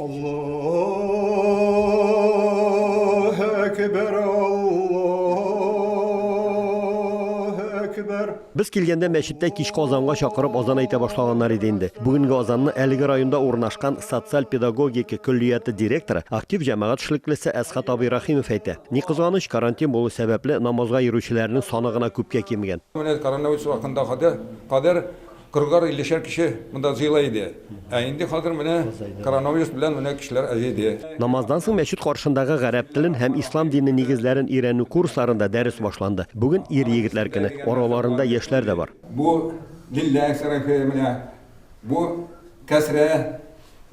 Allahu Ekber, Allahu Ekber. Biz kelganda мәчеттә кичке азанга чакырып азан әйтә башлаганнар иде инде. Бүгенге азанны әлеге районда урнашкан социаль педагогика көллияты директоры, актив җәмәгать эшлеклесе Әсхат Абирахимов әйтә. Ни кызганыч, карантин булу сәбәпле намазга йөрүчеләрнең саны гына күпкә кимгән. Менә коронавирус вакытында кадәр 40-50 кеше монда җыела иде. Инде хәзер менә коронавирус белән менә кешеләр әҗәйде. Намаздан соң мәчет каршындагы гарәп телен һәм ислам дине нигезләрен өйрәнү курсларында дәрес башланды. Бүген ир-егетләр көне, араларында яшьләр дә бар. Бу лилләһ сәрәфе менә бу кәсрә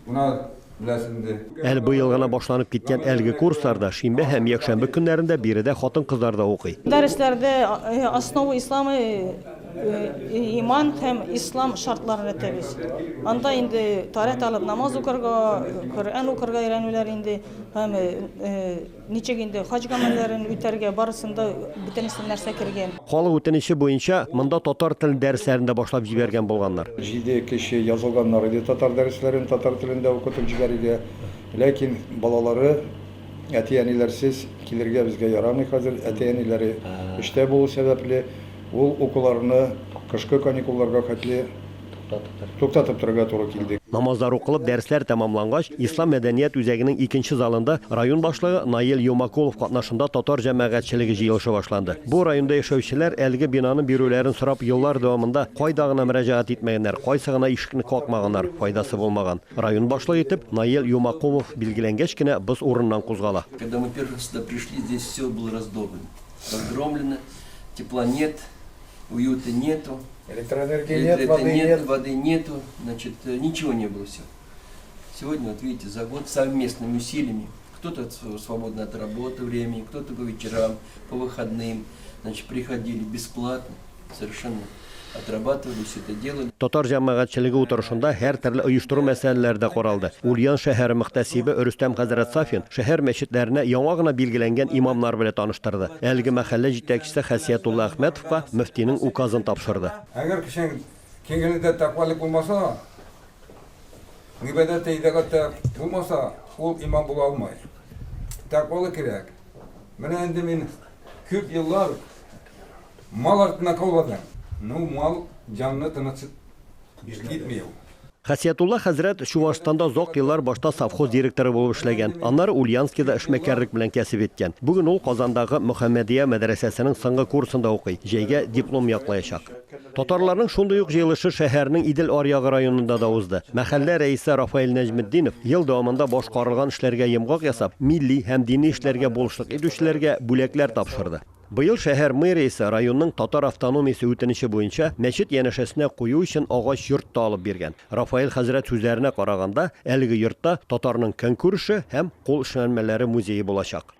буна беләсеңде. Әле быел гына башланып киткән әлеге курсларда шимбә һәм якшәмбе көннәрендә биредә хатын-кызлар да укый. Дәресләрдә основа исламы иман һәм ислам шартларын әйтәбез. Анда инде тарих алып намаз укырга, Коръән укырга өйрәнүләр инде һәм ничек инде хаҗ гамәлләрен үтәргә барысында бөтен нәрсә кергән. Халык үтенече буенча монда татар телен дәресләрендә башлап җибәргән булганнар. 7 кеше язылганнар иде татар дәресләрен татар телендә укытып җибәргә. Ләкин балалары әти-әниләрсез килергә безгә ярамый хәзер. Әти-әниләре эштә булу сәбәпле ул укуларны кышкы каникулларга хәтле туктатып торырга туры килде. Намазлар укылып, дәресләр тәмамлангач, Ислам мәдәният үзәгенең 2нче залында район башлыгы Наил Юмакулов катнашында татар җәмәгатьчелеге җыелышы башланды. Бу районда яшәүчеләр әлеге бинаны бирүләрен сорап еллар дәвамында кайда гына мөрәҗәгать итмәгәннәр, кайсы гына ишекне какмаганнар, файдасы булмаган. Район башлыгы итеп Наил Юмакулов билгеләнгәч кенә без урыннан кузгала. Когда мы первый раз сюда пришли, здесь все было разгромлено, тепла нет, уюта нету, Электроэнергии нет, воды нету, значит, ничего не было все. Сегодня, вот видите, за год совместными усилиями, кто-то свободно от работы времени, кто-то по вечерам, по выходным, значит, приходили бесплатно, совершенно отрабатывали, все это делали. Татар җәмәгатьчелеге утырышында һәр төрле оештыру мәсьәләләре дә каралды. Ульян шәһәре мөхтәсибе Рөстәм хәзрәт Сафин шәһәр мәчетләренә яңа гына билгеләнгән имамнар белән таныштырды. Әлеге мәхәллә җитәкчесе Хәсиятулла Әхмәтовка мөфтинең указын тапшырды. Әгәр кешең киңгәлендә тәкъвалык булмаса, гыйбадәт идәгатә булмаса, ул имам була алмый. Тәкъвалык кирәк. Менә инде мин күп еллар мал артына кауладым. Ну, мал җанны тынычып гитмәү. Хәсиятулла хәзрәт Чувашстанда зак еллар башта совхоз директоры булып эшләгән. Аннары Ульяновскида эшмәкәрлек белән кәсеп иткән. Бүген ул Казандагы Мөхәммәдия мәдрәсәсенең соңгы курсында укый. Җәйгә диплом яклаячак. Татарларның шундый ук җыелышы шәһәрнең Идел аръягы районында да узды. Мәхәллә рәисе Рафаэль Нәҗметдинов ел дәвамында башкарылган эшләргә йомгак ясап, милли һәм дини эшләргә булышлык итүчеләргә бүләкләр тапшырды. Быел шәһәр мэриясе районның татар автономиясе үтенече буенча мәчет янәшәсенә кую өчен агач йорт алып биргән. Рафаэль хәзрәт сүзләренә караганда, әлеге йортта татарның көн күреше һәм кул эшләнмәләре музее булачак.